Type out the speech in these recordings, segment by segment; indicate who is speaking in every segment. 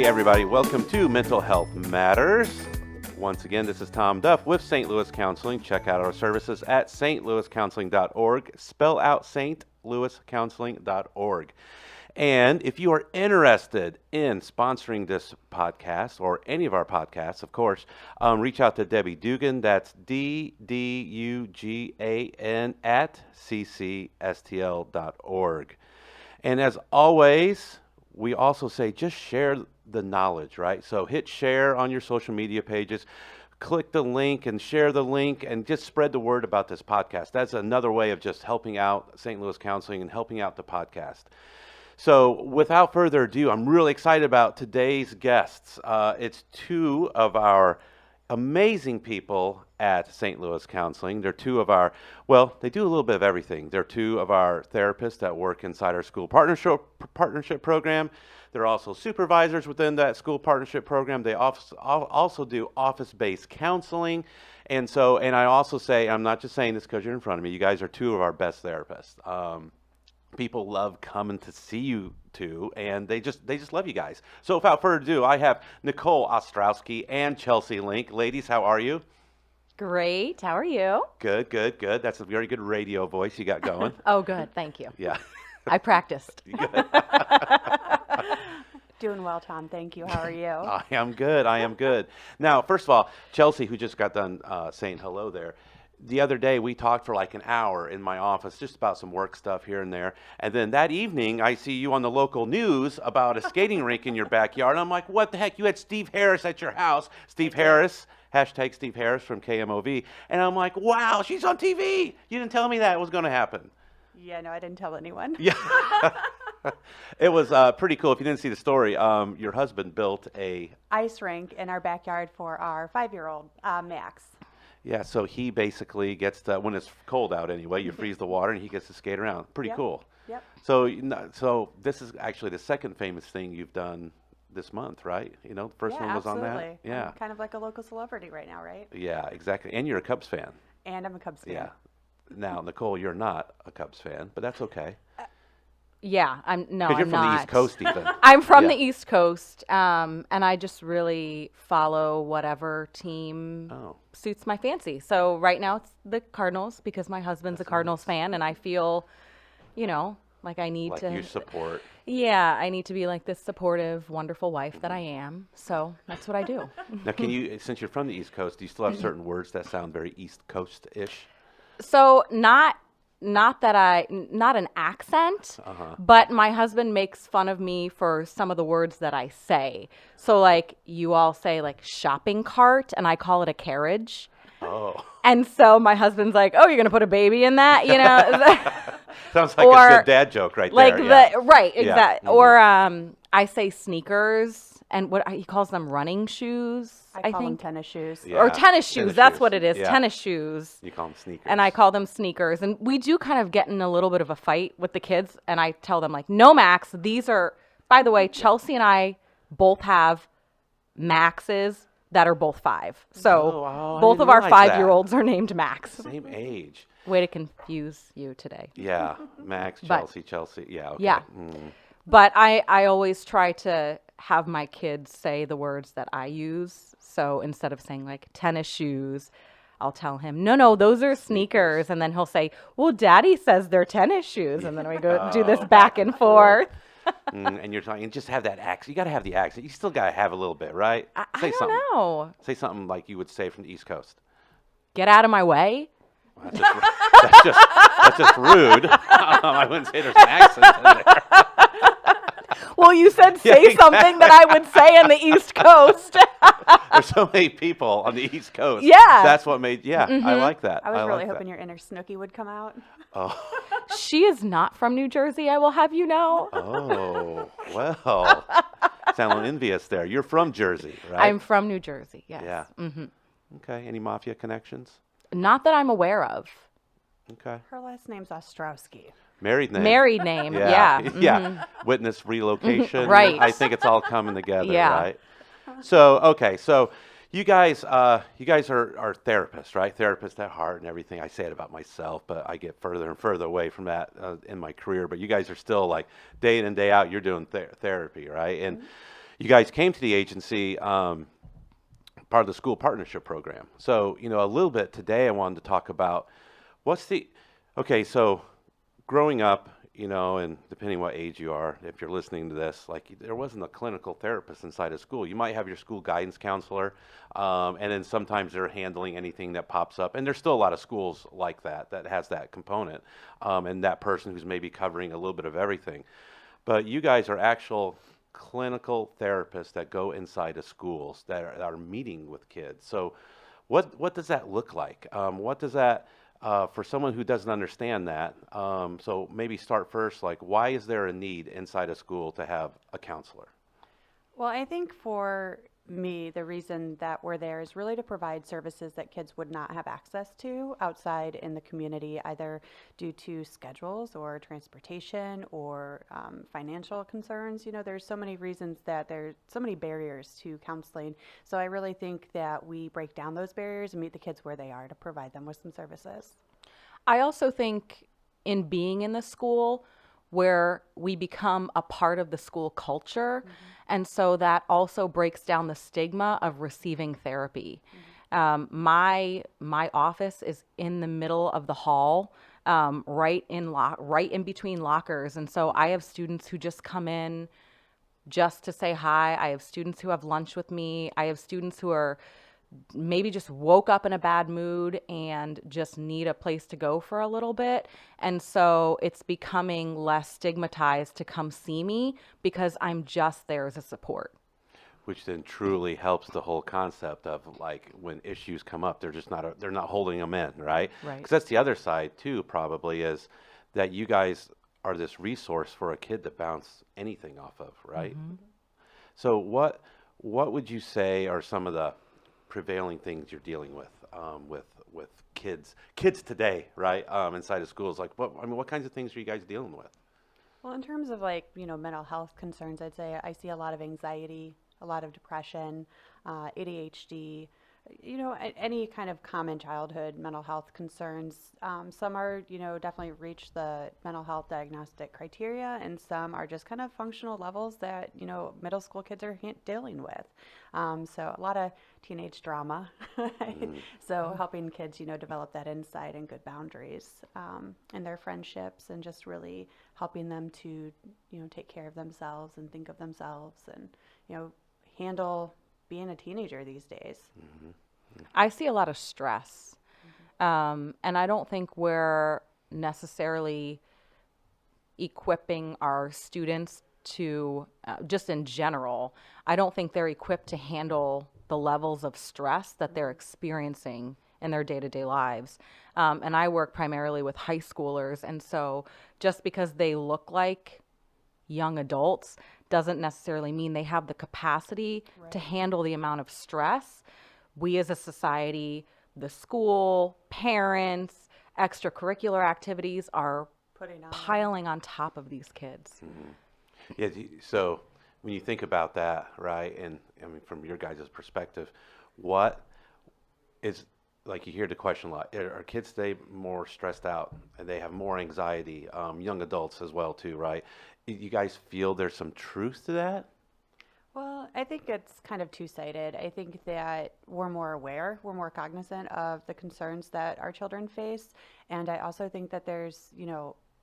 Speaker 1: Hey everybody, welcome to Mental Health Matters. Once again, this is Tom Duff with St. Louis Counseling. Check out our services at stlouiscounseling.org. Spell out stlouiscounseling.org. And if you are interested in sponsoring this podcast or any of our podcasts, of course, reach out to Debbie Dugan. That's DDUGAN at ccstl.org. And as always, we also say just share the knowledge, right? So hit share on your social media pages, click the link and share the link and just spread the word about this podcast. That's another way of just helping out St. Louis Counseling and helping out the podcast. So without further ado, I'm really excited about today's guests. It's two of our amazing people at St. Louis Counseling. They're two of our, well, they do a little bit of everything. They're two of our therapists that work inside our school partnership program. They're also supervisors within that school partnership program. They also do office-based counseling. And I also say, I'm not just saying this because you're in front of me, you guys are two of our best therapists. People love coming to see you two, and they just love you guys. So without further ado, I have Nicole Ostrowski and Chelsea Link. Ladies, how are you?
Speaker 2: Great. How are you?
Speaker 1: Good. That's a very good radio voice you got going.
Speaker 2: Oh, good. Thank you.
Speaker 1: Yeah.
Speaker 2: I practiced.
Speaker 1: Good.
Speaker 3: Doing well, Tom. Thank you. How are you?
Speaker 1: I am good. Now, first of all, Chelsea, who just got done saying hello there, the other day we talked for like an hour in my office just about some work stuff here and there. And then that evening I see you on the local news about a skating rink in your backyard. And I'm like, what the heck? You had Steve Harris at your house. Steve Harris, hashtag Steve Harris from KMOV. And I'm like, wow, she's on TV. You didn't tell me that was going to happen.
Speaker 3: Yeah, no, I didn't tell anyone.
Speaker 1: Yeah. It was pretty cool. If you didn't see the story, your husband built a
Speaker 3: ice rink in our backyard for our 5-year-old, Max.
Speaker 1: Yeah, so he basically gets to, when it's cold out anyway, you freeze the water and he gets to skate around. Pretty cool.
Speaker 3: Yep.
Speaker 1: So this is actually the second famous thing you've done this month, right? You know, the first one was
Speaker 3: absolutely.
Speaker 1: On that. Yeah.
Speaker 3: I'm kind of like a local celebrity right now, right?
Speaker 1: Yeah, exactly. And you're a Cubs fan.
Speaker 3: And I'm a Cubs fan.
Speaker 1: Yeah. Now, Nicole, you're not a Cubs fan, but that's okay.
Speaker 2: Yeah, I'm not.
Speaker 1: Because you're from the East Coast, even.
Speaker 2: I'm from the East Coast, and I just really follow whatever team suits my fancy. So right now it's the Cardinals because my husband's a Cardinals fan, and I feel, like I need to.
Speaker 1: Like you support.
Speaker 2: Yeah, I need to be like this supportive, wonderful wife that I am. So that's what I do.
Speaker 1: Now, can you, since you're from the East Coast, do you still have certain words that sound very East Coast-ish?
Speaker 2: So not an accent, but my husband makes fun of me for some of the words that I say. So like you all say like shopping cart and I call it a carriage.
Speaker 1: Oh.
Speaker 2: And so my husband's like, oh, you're going to put a baby in that,
Speaker 1: Sounds like a good dad joke right there.
Speaker 2: Right, exactly.
Speaker 1: Yeah. Mm-hmm.
Speaker 2: Or I say sneakers and what he calls them running shoes.
Speaker 3: I call them
Speaker 2: think
Speaker 3: tennis shoes.
Speaker 1: Yeah.
Speaker 2: Or tennis shoes.
Speaker 1: Tennis
Speaker 2: That's
Speaker 1: shoes.
Speaker 2: what it is.
Speaker 1: Yeah.
Speaker 2: Tennis shoes.
Speaker 1: You call them sneakers.
Speaker 2: And I call them sneakers. And we do kind of get in a little bit of a fight with the kids. And I tell them like, no, Max, these are, by the way, Chelsea and I both have Maxes that are both 5. So both of our 5-year-olds are named Max.
Speaker 1: Same age.
Speaker 2: Way to confuse you today.
Speaker 1: Yeah. Max, Chelsea. Yeah. Okay.
Speaker 2: Yeah. But I always try to have my kids say the words that I use. So instead of saying like tennis shoes, I'll tell him, no, those are sneakers. And then he'll say, well, Daddy says they're tennis shoes. And then we go do this back and forth.
Speaker 1: And you're talking, just have that accent. You got to have the accent. You still got to have a little bit, right?
Speaker 2: I don't know.
Speaker 1: Say something like you would say from the East Coast.
Speaker 2: Get out of my way.
Speaker 1: Well, that's just rude. I wouldn't say there's an accent in there.
Speaker 2: Well, you said say something that I would say on the East Coast.
Speaker 1: There's so many people on the East Coast.
Speaker 2: Yeah.
Speaker 1: That's what made, I like that.
Speaker 3: I was really
Speaker 1: like
Speaker 3: hoping your inner Snooki would come out.
Speaker 1: Oh.
Speaker 2: She is not from New Jersey, I will have you know.
Speaker 1: Oh, well. Sound a little envious there. You're from Jersey, right?
Speaker 2: I'm from New Jersey, yes.
Speaker 1: Yeah.
Speaker 2: Mm-hmm.
Speaker 1: Okay. Any mafia connections?
Speaker 2: Not that I'm aware of.
Speaker 1: Okay.
Speaker 3: Her last name's Ostrowski.
Speaker 1: Married name.
Speaker 2: Married name, yeah. Mm-hmm.
Speaker 1: Yeah. Witness relocation.
Speaker 2: Right.
Speaker 1: I think it's all coming together,
Speaker 2: Yeah.
Speaker 1: right? So, okay. So you guys are therapists, right? Therapists at heart and everything. I say it about myself, but I get further and further away from that in my career. But you guys are still like day in and day out, you're doing therapy, right? And you guys came to the agency, part of the school partnership program. So, a little bit today I wanted to talk about okay, so growing up, and depending what age you are, if you're listening to this, like there wasn't a clinical therapist inside of school. You might have your school guidance counselor, and then sometimes they're handling anything that pops up. And there's still a lot of schools like that has that component, and that person who's maybe covering a little bit of everything. But you guys are actual clinical therapists that go inside of schools that are meeting with kids. So what does that look like? What does that for someone who doesn't understand that, so maybe start first, like why is there a need inside a school to have a counselor?
Speaker 3: Well, I think for me, the reason that we're there is really to provide services that kids would not have access to outside in the community, either due to schedules or transportation or financial concerns. There's so many reasons that there's so many barriers to counseling. So I really think that we break down those barriers and meet the kids where they are to provide them with some services.
Speaker 2: I also think in being in the school where we become a part of the school culture. And so that also breaks down the stigma of receiving therapy. My office is in the middle of the hall, right in between lockers. And so I have students who just come in just to say hi. I have students who have lunch with me. I have students who are maybe just woke up in a bad mood and just need a place to go for a little bit. And so it's becoming less stigmatized to come see me because I'm just there as a support.
Speaker 1: Which then truly helps the whole concept of like when issues come up, they're not holding them in, right?
Speaker 2: Right.
Speaker 1: Because that's the other side too, probably, is that you guys are this resource for a kid to bounce anything off of, right? So what would you say are some of the prevailing things you're dealing with kids today, right? Inside of schools, like what kinds of things are you guys dealing with?
Speaker 3: Well, in terms of mental health concerns, I'd say I see a lot of anxiety, a lot of depression, ADHD, any kind of common childhood mental health concerns. Some are, definitely reach the mental health diagnostic criteria, and some are just kind of functional levels that, middle school kids are dealing with. So a lot of teenage drama. So helping kids, develop that insight and good boundaries in their friendships, and just really helping them to, take care of themselves and think of themselves and, handle being a teenager these days.
Speaker 2: I see a lot of stress. And I don't think we're necessarily equipping our students to, just in general, I don't think they're equipped to handle the levels of stress that they're experiencing in their day-to-day lives. And I work primarily with high schoolers. And so just because they look like young adults doesn't necessarily mean they have the capacity to handle the amount of stress. We as a society, the school, parents, extracurricular activities are piling on top of these kids.
Speaker 1: Yeah, so when you think about that, right, and I mean from your guys' perspective, what is, like you hear the question a lot, are kids today more stressed out and they have more anxiety, young adults as well too, right? You guys feel there's some truth to that?
Speaker 3: Well, I think it's kind of two-sided. I think that we're more aware, we're more cognizant of the concerns that our children face. And I also think that there's,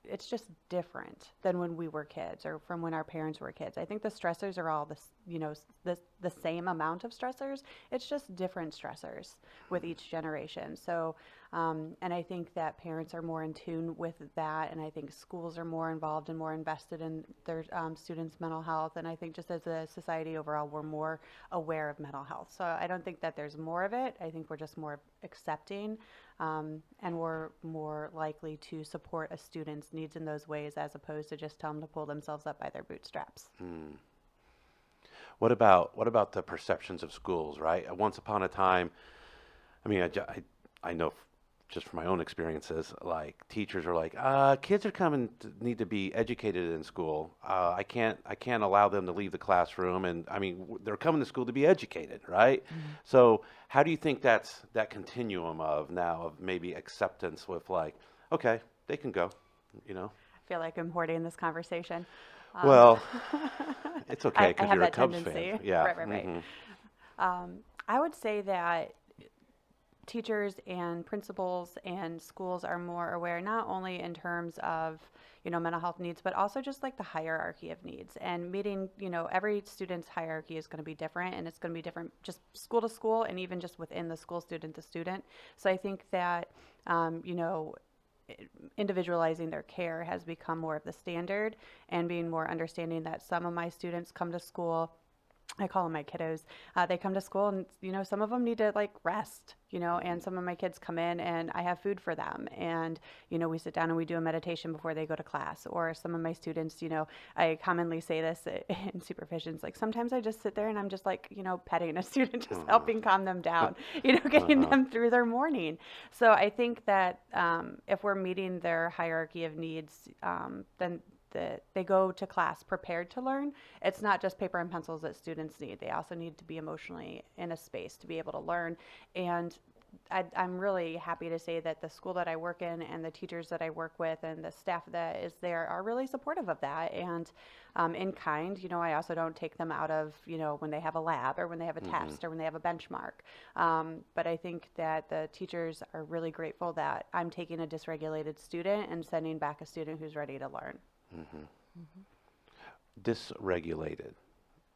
Speaker 3: it's just different than when we were kids or from when our parents were kids. I think the stressors are all the same amount of stressors. It's just different stressors with each generation. So, and I think that parents are more in tune with that, and I think schools are more involved and more invested in their students' mental health. And I think just as a society overall, we're more aware of mental health. So I don't think that there's more of it. I think we're just more accepting, and we're more likely to support a student's needs in those ways as opposed to just tell them to pull themselves up by their bootstraps.
Speaker 1: What about the perceptions of schools, right? Once upon a time, I mean, I know just from my own experiences, like teachers are like, kids are need to be educated in school. I can't allow them to leave the classroom, and I mean, they're coming to school to be educated, right? So how do you think that continuum of now of maybe acceptance with like, okay, they can go,
Speaker 3: feel like I'm hoarding this conversation.
Speaker 1: Well, it's okay
Speaker 3: I
Speaker 1: because
Speaker 3: have
Speaker 1: you're a
Speaker 3: that
Speaker 1: Cubs
Speaker 3: tendency.
Speaker 1: fan. Yeah.
Speaker 3: Right. I would say that teachers and principals and schools are more aware, not only in terms of, mental health needs, but also just like the hierarchy of needs and meeting, every student's hierarchy is going to be different, and it's going to be different just school to school and even just within the school, student to student. So I think that, individualizing their care has become more of the standard, and being more understanding that some of my students come to school, I call them my kiddos. They come to school and, some of them need to like rest, and some of my kids come in and I have food for them. And, we sit down and we do a meditation before they go to class. Or some of my students, I commonly say this in supervisions, like sometimes I just sit there and I'm just like, petting a student, just helping calm them down, getting them through their morning. So I think that if we're meeting their hierarchy of needs, then they go to class prepared to learn. It's not just paper and pencils that students need. They also need to be emotionally in a space to be able to learn. And I'm really happy to say that the school that I work in and the teachers that I work with and the staff that is there are really supportive of that. And in kind, I also don't take them out of, when they have a lab or when they have a test or when they have a benchmark. But I think that the teachers are really grateful that I'm taking a dysregulated student and sending back a student who's ready to learn.
Speaker 1: Dysregulated.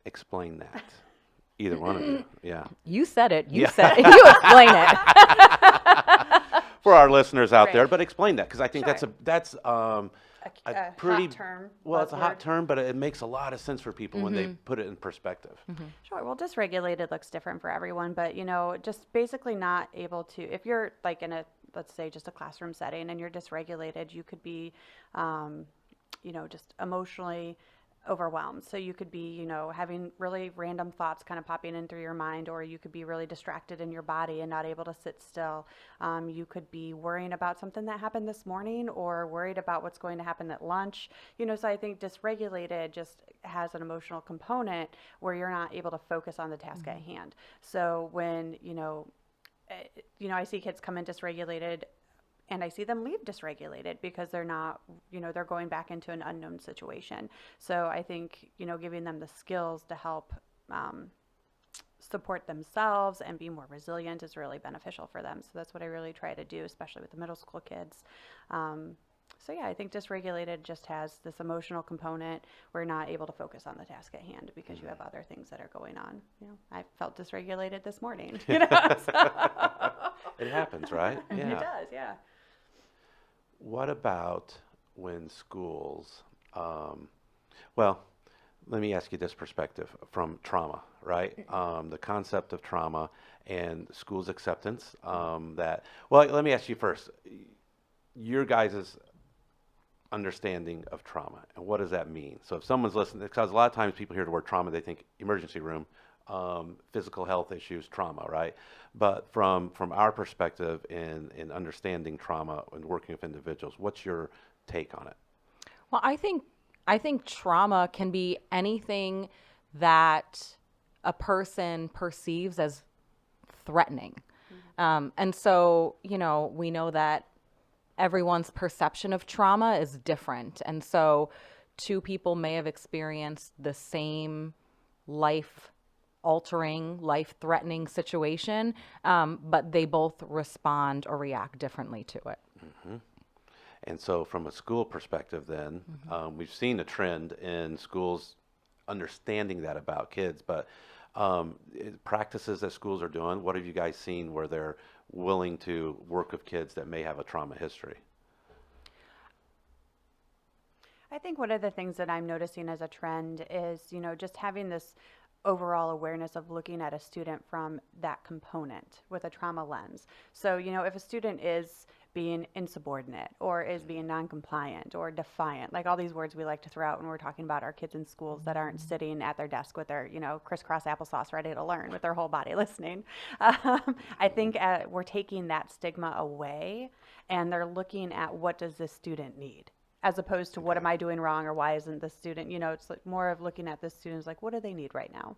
Speaker 1: Explain that. Either one of you. Yeah.
Speaker 2: You said it. You said it. You explain it.
Speaker 1: For our listeners out there,
Speaker 3: Right.
Speaker 1: but explain that because I think
Speaker 3: Sure.
Speaker 1: that's
Speaker 3: A
Speaker 1: pretty
Speaker 3: hot term.
Speaker 1: well, it's a hot
Speaker 3: buzzword.
Speaker 1: term, but it makes a lot of sense for people when they put it in perspective.
Speaker 3: Sure. Well, dysregulated looks different for everyone, but just basically not able to. If you're like in a, let's say, just a classroom setting, and you're dysregulated, you could be, just emotionally overwhelmed. So you could be, having really random thoughts kind of popping in through your mind, or you could be really distracted in your body and not able to sit still. You could be worrying about something that happened this morning, or worried about what's going to happen at lunch. So I think dysregulated just has an emotional component where you're not able to focus on the task at hand. So when, I see kids come in dysregulated, and I see them leave dysregulated because they're not, they're going back into an unknown situation. So I think, giving them the skills to help support themselves and be more resilient is really beneficial for them. So that's what I really try to do, especially with the middle school kids. So yeah, I think dysregulated just has this emotional component. We're not able to focus on the task at hand because you have other things that are going on. I felt dysregulated this morning. So.
Speaker 1: It happens, right? Yeah.
Speaker 3: It does, yeah.
Speaker 1: What about when schools, well, let me ask you this perspective from trauma, right? The concept of trauma and schools' acceptance well, let me ask you first, your guys' understanding of trauma, and what does that mean? So if someone's listening, because a lot of times people hear the word trauma, they think emergency room, physical health issues, trauma, right? But from our perspective in understanding trauma and working with individuals, what's your take on it?
Speaker 2: Well, I think trauma can be anything that a person perceives as threatening. And so, we know that everyone's perception of trauma is different. And so two people may have experienced the same life-altering, life-threatening situation, but they both respond or react differently to it.
Speaker 1: And so from a school perspective then, we've seen a trend in schools understanding that about kids, but practices that schools are doing, what have you guys seen where they're willing to work with kids that may have a trauma history?
Speaker 3: I think one of the things that I'm noticing as a trend is, just having this overall awareness of looking at a student from that component with a trauma lens. So, if a student is being insubordinate or is being non-compliant or defiant, like all these words we like to throw out when we're talking about our kids in schools that aren't sitting at their desk with their, crisscross applesauce ready to learn with their whole body listening. I think we're taking that stigma away, and they're looking at what does this student need. as opposed to what am I doing wrong or why isn't the student, it's like more of looking at the students like, what do they need right now?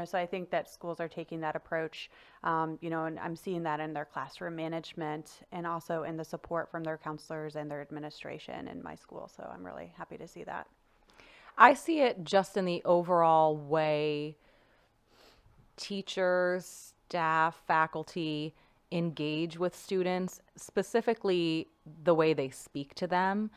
Speaker 3: So I think that schools are taking that approach, and I'm seeing that in their classroom management and also in the support from their counselors and their administration in my school. So I'm really happy to see that.
Speaker 2: I see it just in the overall way teachers, staff, faculty engage with students, specifically the way they speak to them.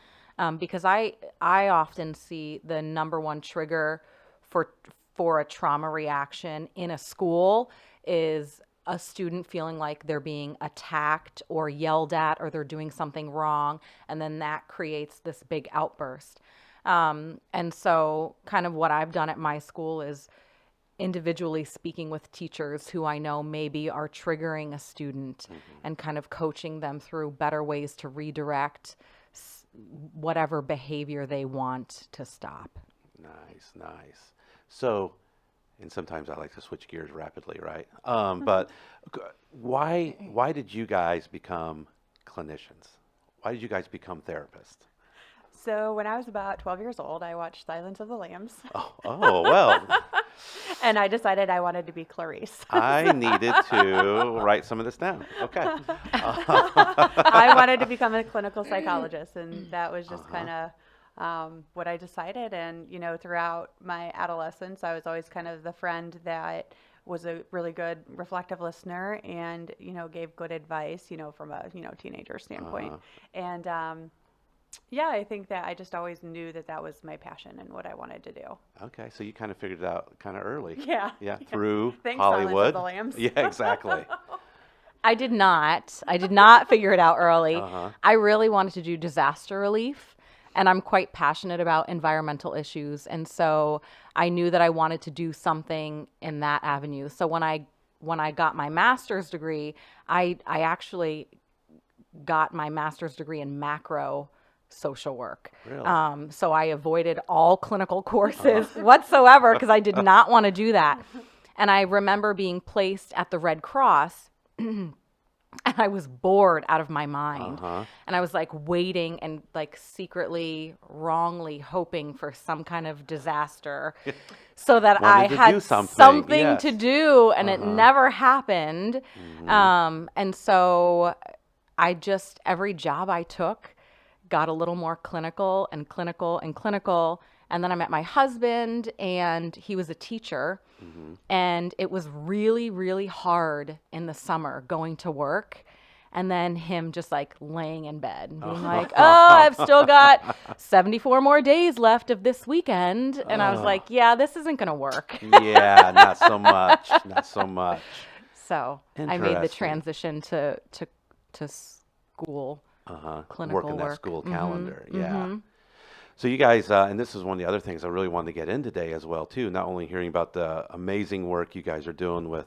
Speaker 2: Because I often see the number one trigger for a trauma reaction in a school is a student feeling like they're being attacked or yelled at or they're doing something wrong, and then that creates this big outburst. And so kind of what I've done at my school is individually speaking with teachers who I know maybe are triggering a student and kind of coaching them through better ways to redirect whatever behavior they want to stop.
Speaker 1: Nice. So, and sometimes I like to switch gears rapidly, right? But why did you guys become clinicians? Why did you guys become therapists?
Speaker 3: So when I was about 12 years old, I watched Silence of the Lambs.
Speaker 1: Oh well.
Speaker 3: And I decided I wanted to be Clarice.
Speaker 1: I needed to write some of this down. Okay.
Speaker 3: I wanted to become a clinical psychologist, and that was just kind of what I decided. And, throughout my adolescence, I was always kind of the friend that was a really good reflective listener and, gave good advice, from a, teenager standpoint. And, I think that I just always knew that was my passion and what I wanted to do.
Speaker 1: Okay, so you kind of figured it out kind of early.
Speaker 3: Yeah.
Speaker 1: Through
Speaker 3: Thanks,
Speaker 1: Hollywood.
Speaker 3: Silence of the Lambs.
Speaker 1: Yeah, exactly.
Speaker 2: I did not figure it out early. I really wanted to do disaster relief, and I'm quite passionate about environmental issues. And so I knew that I wanted to do something in that avenue. So when I got my master's degree, I actually got my master's degree in macro social work.
Speaker 1: Really?
Speaker 2: So I avoided all clinical courses whatsoever because I did not want to do that. And I remember being placed at the Red Cross and I was bored out of my mind. And I was like waiting and like secretly, wrongly hoping for some kind of disaster so that I had something to do, and it never happened. And so I just, every job I took got a little more clinical and clinical and clinical. And then I met my husband, and he was a teacher. And it was really, really hard in the summer going to work. And then him just like laying in bed and being like, I've still got 74 more days left of this weekend. And I was like, yeah, this isn't going to work.
Speaker 1: Yeah, not so much. Not so much.
Speaker 2: So I made the transition to school. Clinical
Speaker 1: Working that
Speaker 2: work.
Speaker 1: school calendar. Yeah. So you guys, and this is one of the other things I really wanted to get in today as well too, not only hearing about the amazing work you guys are doing with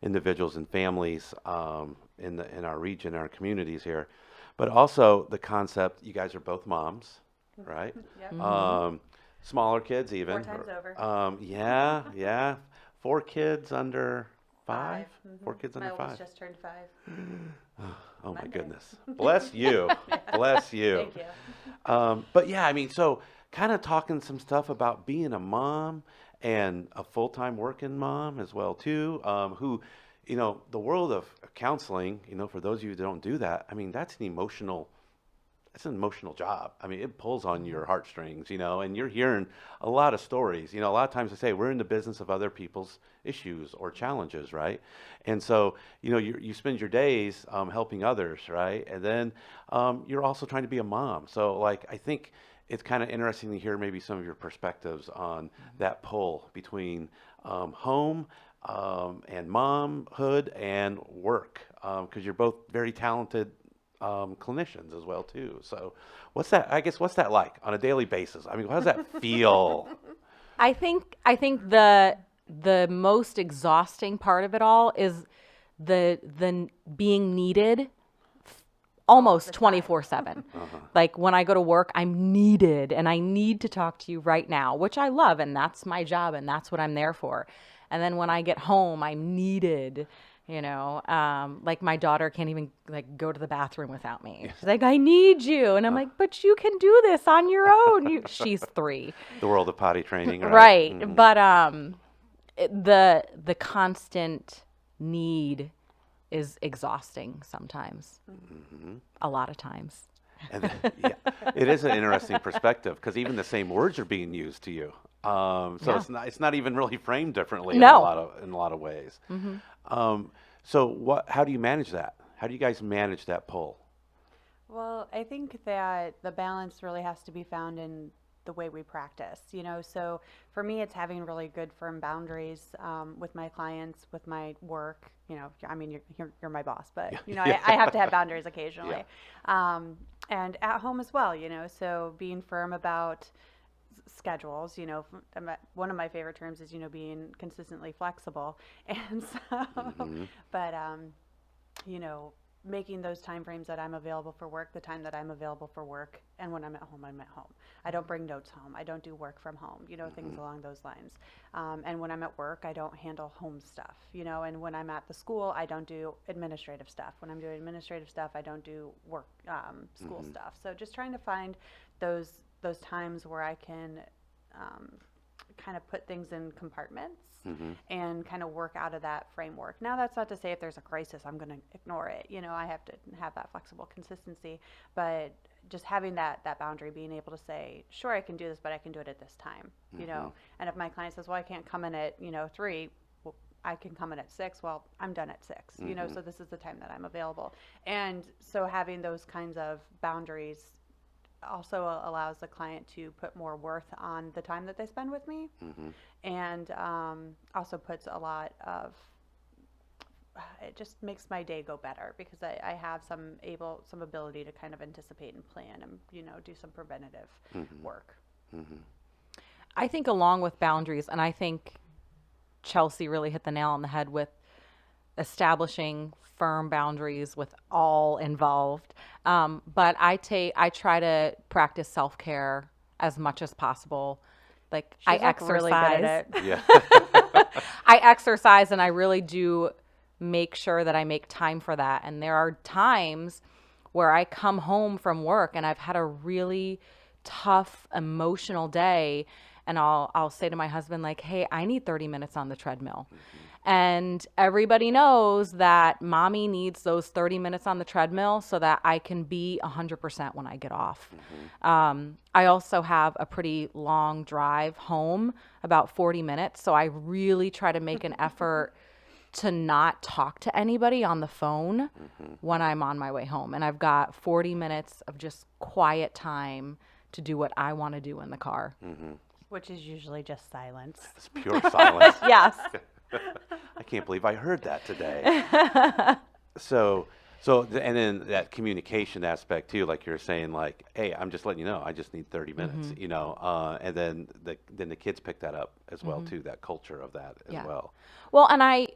Speaker 1: individuals and families in our region, our communities here, but also the concept, you guys are both moms, right?
Speaker 3: Yep.
Speaker 1: Smaller kids even.
Speaker 3: 4 times over.
Speaker 1: Yeah. 4 kids under 5? 4 kids under 5.
Speaker 3: My oldest just turned 5.
Speaker 1: Oh my goodness. Bless you. Bless you.
Speaker 3: Thank you.
Speaker 1: But yeah, I mean, so kind of talking some stuff about being a mom and a full-time working mom as well too, who, the world of counseling, for those of you that don't do that, I mean, that's an emotional job. I mean, it pulls on your heartstrings, and you're hearing a lot of stories. A lot of times I say we're in the business of other people's issues or challenges, right? And so, you spend your days helping others, right? And then you're also trying to be a mom. So, like, I think it's kind of interesting to hear maybe some of your perspectives on that pull between home and momhood and work, because you're both very talented clinicians as well too. So what's that like on a daily basis? I mean, how does that feel?
Speaker 2: I think the most exhausting part of it all is the being needed almost 24/7. Like when I go to work, I'm needed and I need to talk to you right now, which I love, and that's my job and that's what I'm there for. And then when I get home, I'm needed Like my daughter can't even like go to the bathroom without me. She's like, I need you. And I'm like, but you can do this on your own. She's 3.
Speaker 1: The world of potty training, right?
Speaker 2: Right.
Speaker 1: Mhm.
Speaker 2: But the constant need is exhausting sometimes. A lot of times.
Speaker 1: And yeah, it is an interesting perspective because even the same words are being used to you. So
Speaker 2: Yeah.
Speaker 1: it's not even really framed differently
Speaker 2: No.
Speaker 1: in a lot of ways. So how do you manage that? How do you guys manage that pull?
Speaker 3: Well, I think that the balance really has to be found in the way we practice, So for me, it's having really good firm boundaries with my clients, with my work. I mean, you're my boss, but I have to have boundaries occasionally, and at home as well. So being firm about schedules. One of my favorite terms is being consistently flexible, and so, but making those time frames that I'm available for work, the time that I'm available for work, and when I'm at home, I'm at home. I don't bring notes home. I don't do work from home, things along those lines. And when I'm at work, I don't handle home stuff, and when I'm at the school, I don't do administrative stuff. When I'm doing administrative stuff, I don't do work, school stuff. So just trying to find those times where I can kind of put things in compartments and kind of work out of that framework. Now, that's not to say if there's a crisis, I'm going to ignore it. I have to have that flexible consistency, but just having that boundary, being able to say, sure, I can do this, but I can do it at this time, and if my client says, well, I can't come in at, 3, well, I can come in at 6. Well, I'm done at 6, so this is the time that I'm available. And so having those kinds of boundaries also allows the client to put more worth on the time that they spend with me, and also puts a lot of it just makes my day go better because I have some ability to kind of anticipate and plan and do some preventative work.
Speaker 2: I think along with boundaries, and I think Chelsea really hit the nail on the head with establishing firm boundaries with all involved. But I try to practice self-care as much as possible. Like I exercise.
Speaker 3: Really good at it.
Speaker 1: Yeah.
Speaker 2: I exercise and I really do make sure that I make time for that. And there are times where I come home from work and I've had a really tough emotional day and I'll say to my husband like, "Hey, I need 30 minutes on the treadmill." And everybody knows that mommy needs those 30 minutes on the treadmill so that I can be 100% when I get off. I also have a pretty long drive home, about 40 minutes. So I really try to make an effort to not talk to anybody on the phone when I'm on my way home. And I've got 40 minutes of just quiet time to do what I want to do in the car.
Speaker 3: Which is usually just silence.
Speaker 1: It's pure silence.
Speaker 2: Yes.
Speaker 1: I can't believe I heard that today. So, and then that communication aspect too, like you're saying, like, hey, I'm just letting you know, I just need 30 minutes, and then the kids pick that up as well too, that culture of that as well.
Speaker 2: Well, and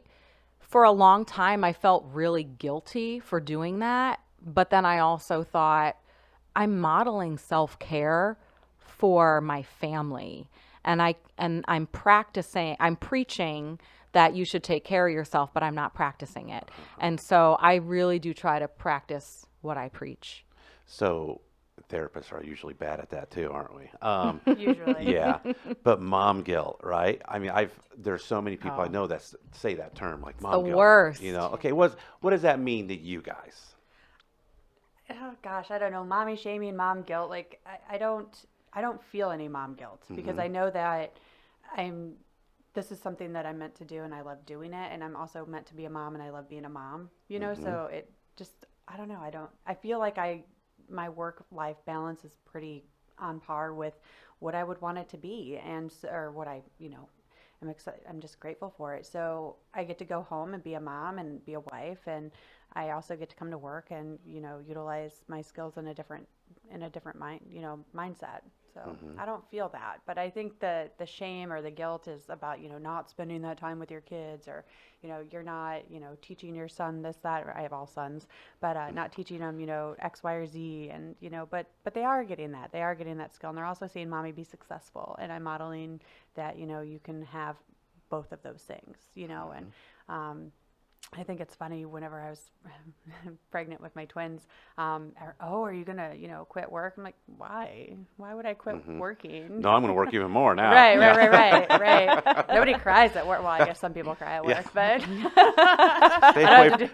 Speaker 2: for a long time, I felt really guilty for doing that, but then I also thought I'm modeling self-care for my family, and I'm preaching that you should take care of yourself, but I'm not practicing it. And so I really do try to practice what I preach.
Speaker 1: So therapists are usually bad at that too, aren't we?
Speaker 3: Usually.
Speaker 1: Yeah. But mom guilt, right? I mean, there's so many people I know that say that term, like mom
Speaker 2: the
Speaker 1: guilt.
Speaker 2: worst.
Speaker 1: Okay, what does that mean to you guys?
Speaker 3: Oh gosh, I don't know. Mommy shaming, mom guilt. Like I don't feel any mom guilt because I know that this is something that I'm meant to do and I love doing it, and I'm also meant to be a mom and I love being a mom, so it just, I don't know, I feel like my work-life balance is pretty on par with what I would want it to be, or what I'm excited, I'm just grateful for it. So I get to go home and be a mom and be a wife, and I also get to come to work and utilize my skills in a different mindset. So I don't feel that, but I think the shame or the guilt is about not spending that time with your kids, or you're not teaching your son this, that, or I have all sons, but not teaching them X, Y, or Z, and but they are getting that skill, and they're also seeing mommy be successful, and I'm modeling that you can have both of those things, and I think it's funny whenever I was pregnant with my twins, are you going to, quit work? I'm like, why? Why would I quit working?
Speaker 1: No, I'm going to work even more now.
Speaker 3: Right. Nobody cries at work. Well, I guess some people cry at work, but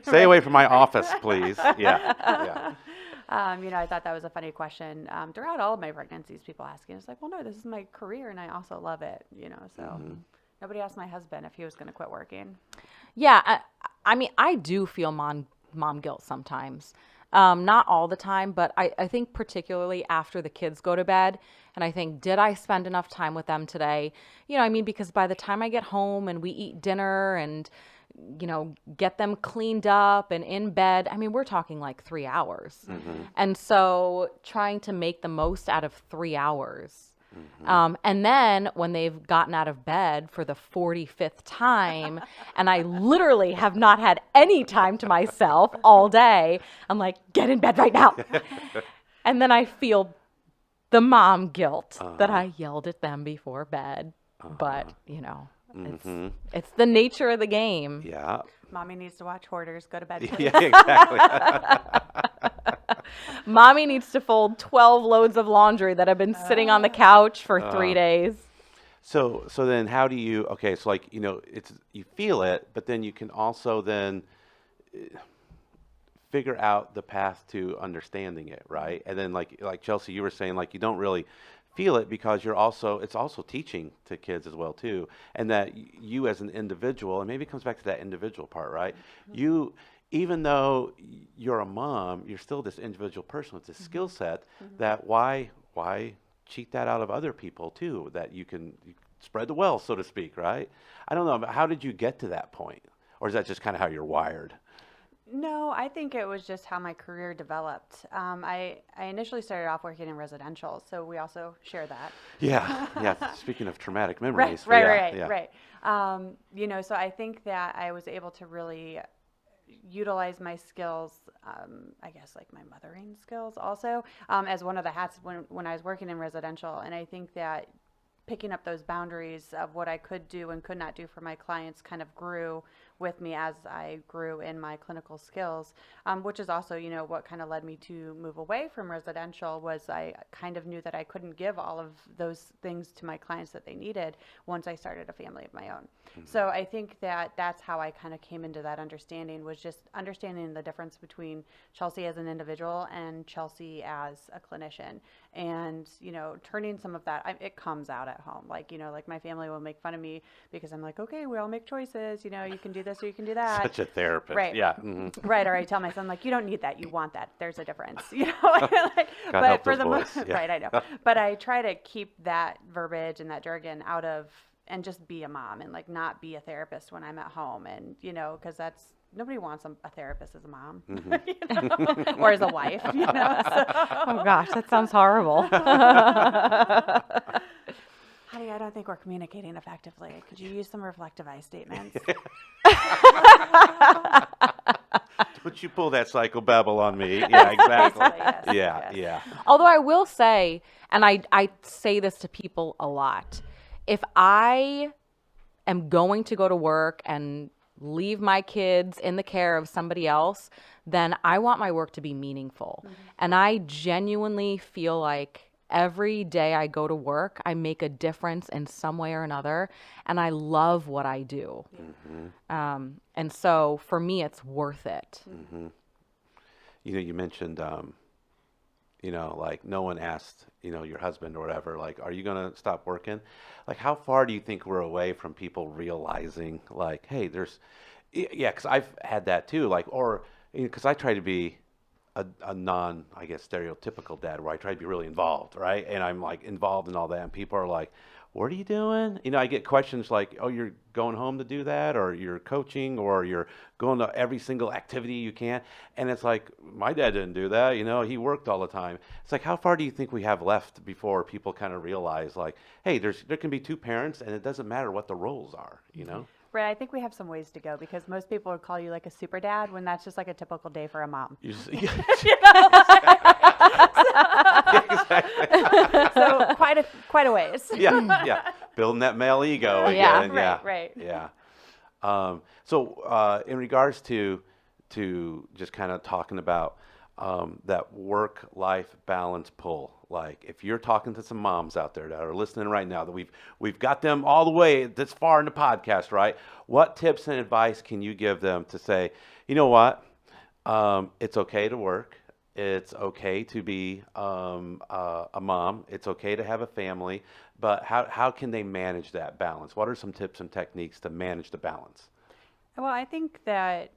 Speaker 1: stay away from my office, please. Yeah.
Speaker 3: I thought that was a funny question. Throughout all of my pregnancies, people asking, it's like, well, no, this is my career and I also love it, so nobody asked my husband if he was going to quit working.
Speaker 2: Yeah. I mean, I do feel mom guilt sometimes. Not all the time, but I think particularly after the kids go to bed, and I think, did I spend enough time with them today? Because by the time I get home and we eat dinner and, get them cleaned up and in bed, we're talking like 3 hours. And so trying to make the most out of 3 hours. And then when they've gotten out of bed for the 45th time, and I literally have not had any time to myself all day, I'm like, get in bed right now. And then I feel the mom guilt that I yelled at them before bed. But, it's the nature of the game.
Speaker 1: Yeah.
Speaker 3: Mommy needs to watch Hoarders. Go to bed, please.
Speaker 1: Yeah, exactly.
Speaker 2: Mommy needs to fold 12 loads of laundry that have been sitting on the couch for 3 days.
Speaker 1: So then how do you, okay, so like, it's, you feel it, but then you can also then figure out the path to understanding it, right? And then like Chelsea, you were saying, like, you don't really feel it because it's also teaching to kids as well too. And that you as an individual, and maybe it comes back to that individual part, right? You, even though you're a mom, you're still this individual person with this skill set that why cheat that out of other people too, that you can spread the wealth, so to speak, right? I don't know, but how did you get to that point? Or is that just kind of how you're wired?
Speaker 3: No, I think it was just how my career developed. I initially started off working in residential, so we also share that.
Speaker 1: Yeah. Speaking of traumatic memories.
Speaker 3: Right. So I think that I was able to really utilize my skills, I guess like my mothering skills also, as one of the hats when I was working in residential. And I think that picking up those boundaries of what I could do and could not do for my clients kind of grew with me as I grew in my clinical skills, which is also, what kind of led me to move away from residential was I kind of knew that I couldn't give all of those things to my clients that they needed once I started a family of my own. So I think that that's how I kind of came into that understanding, was just understanding the difference between Chelsea as an individual and Chelsea as a clinician. And, turning some of that, it comes out at home. Like my family will make fun of me because I'm like, okay, we all make choices. You can do this or you can do that.
Speaker 1: Such a therapist.
Speaker 3: Right.
Speaker 1: Yeah.
Speaker 3: Right. Or I tell my son, like, you don't need that. You want that. There's a difference.
Speaker 1: But for the
Speaker 3: most, right, I know. But I try to keep that verbiage and that jargon out of, and just be a mom and like not be a therapist when I'm at home. And, because nobody wants a therapist as a mom, or as a wife, So.
Speaker 2: Oh gosh, that sounds horrible.
Speaker 3: Honey, I don't think we're communicating effectively. Could you use some reflective I statements?
Speaker 1: Don't you pull that psychobabble on me. Yeah, exactly.
Speaker 3: Yes.
Speaker 1: Yeah.
Speaker 2: Although I will say, and I say this to people a lot, if I am going to go to work and leave my kids in the care of somebody else, then I want my work to be meaningful. And I genuinely feel like every day I go to work, I make a difference in some way or another, and I love what I do. And so for me, it's worth it.
Speaker 1: You mentioned, like no one asked, your husband or whatever, like, are you going to stop working? Like, how far do you think we're away from people realizing, like, hey, because I've had that too, like, or, because I try to be a non, I guess, stereotypical dad, where I try to be really involved, right? And I'm like involved in all that, and people are like, what are you doing? I get questions like, oh, you're going home to do that, or you're coaching, or you're going to every single activity you can. And it's like, my dad didn't do that, he worked all the time. It's like, how far do you think we have left before people kind of realize, like, hey, there can be two parents, and it doesn't matter what the roles are,
Speaker 3: Right, I think we have some ways to go, because most people would call you like a super dad when that's just like a typical day for a mom.
Speaker 1: Exactly.
Speaker 3: So quite a ways.
Speaker 1: Yeah. Building that male ego again.
Speaker 3: Right.
Speaker 1: Yeah. In regards to just kind of talking about that work-life balance pull, like if you're talking to some moms out there that are listening right now, that we've got them all the way this far in the podcast, right? What tips and advice can you give them to say, you know what, it's okay to work. It's okay to be a mom. It's okay to have a family, but how can they manage that balance? What are some tips and techniques to manage the balance?
Speaker 3: Well, I think that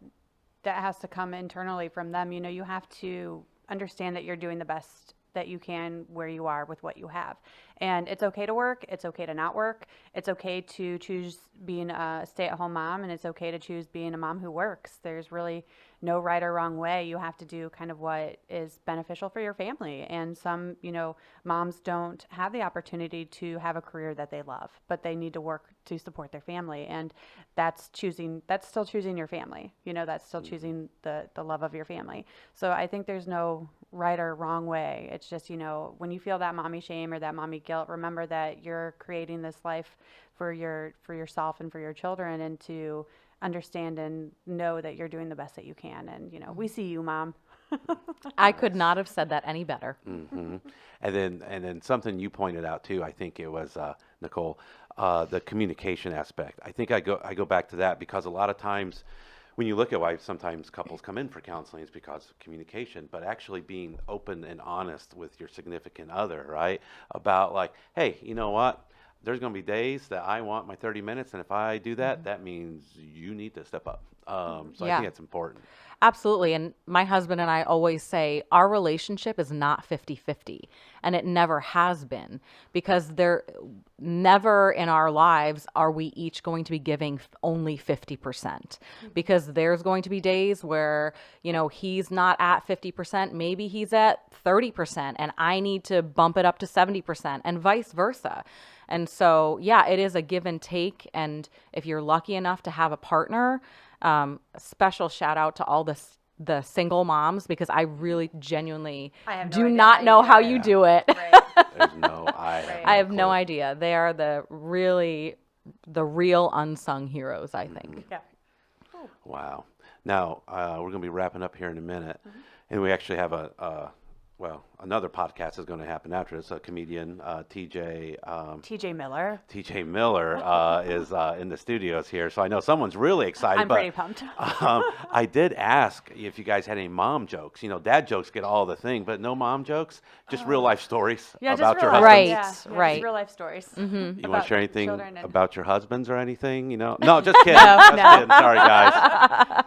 Speaker 3: has to come internally from them. You have to understand that you're doing the best that you can where you are with what you have. And it's okay to work. It's okay to not work. It's okay to choose being a stay-at-home mom, and it's okay to choose being a mom who works. There's really no right or wrong way. You have to do kind of what is beneficial for your family. And some, moms don't have the opportunity to have a career that they love, but they need to work to support their family. And that's still choosing your family. That's still choosing the love of your family. So I think there's no right or wrong way. It's just, when you feel that mommy shame or that mommy guilt, remember that you're creating this life for yourself and for your children, and to understand and know that you're doing the best that you can. And, we see you, Mom.
Speaker 2: I could not have said that any better.
Speaker 1: Mm-hmm. And then something you pointed out too, I think it was Nicole, the communication aspect. I think I go back to that because a lot of times when you look at why sometimes couples come in for counseling, it's because of communication, but actually being open and honest with your significant other, right? About like, hey, you know what? There's going to be days that I want my 30 minutes, and if I do that, that means you need to step up. I think that's important.
Speaker 2: Absolutely. And my husband and I always say our relationship is not 50-50, and it never has been, because never in our lives are we each going to be giving only 50%, because there's going to be days where, he's not at 50%, maybe he's at 30%, and I need to bump it up to 70%, and vice versa. And so, it is a give and take. And if you're lucky enough to have a partner, special shout out to all the single moms, because I really genuinely do not know how you do it.
Speaker 3: Right.
Speaker 1: There's no,
Speaker 2: I have no idea. They are the real unsung heroes, I think.
Speaker 3: Yeah.
Speaker 1: Wow. Now, we're going to be wrapping up here in a minute, and we actually have another podcast is going to happen after this. A comedian, TJ
Speaker 3: Miller.
Speaker 1: TJ Miller is in the studios here, so I know someone's really excited.
Speaker 3: I'm pretty pumped.
Speaker 1: I did ask if you guys had any mom jokes. Dad jokes get all the thing, but no mom jokes, just real life stories about your husbands.
Speaker 2: Right,
Speaker 3: right. Just real life stories.
Speaker 1: You want to share anything about your husbands or anything? No, just kidding.
Speaker 3: No.
Speaker 1: Kidding. Sorry, guys.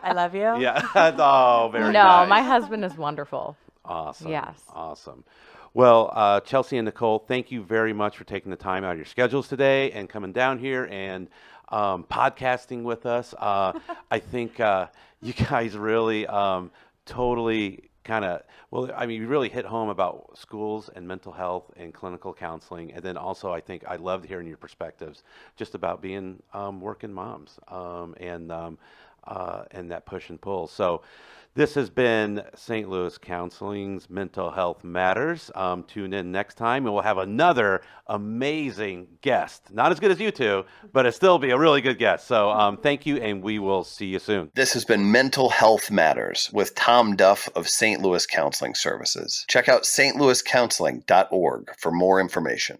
Speaker 3: I love you.
Speaker 1: Yeah. Oh, very nice.
Speaker 2: No, my husband is wonderful.
Speaker 1: Awesome.
Speaker 2: Yes.
Speaker 1: Awesome. Well, Chelsea and Nicole, thank you very much for taking the time out of your schedules today and coming down here and podcasting with us. I think you guys really totally you really hit home about schools and mental health and clinical counseling. And then also, I think I loved hearing your perspectives just about being working moms and that push and pull. So this has been St. Louis Counseling's Mental Health Matters. Tune in next time, and we'll have another amazing guest. Not as good as you two, but it'll still be a really good guest. So thank you, and we will see you soon.
Speaker 4: This has been Mental Health Matters with Tom Duff of St. Louis Counseling Services. Check out stlouiscounseling.org for more information.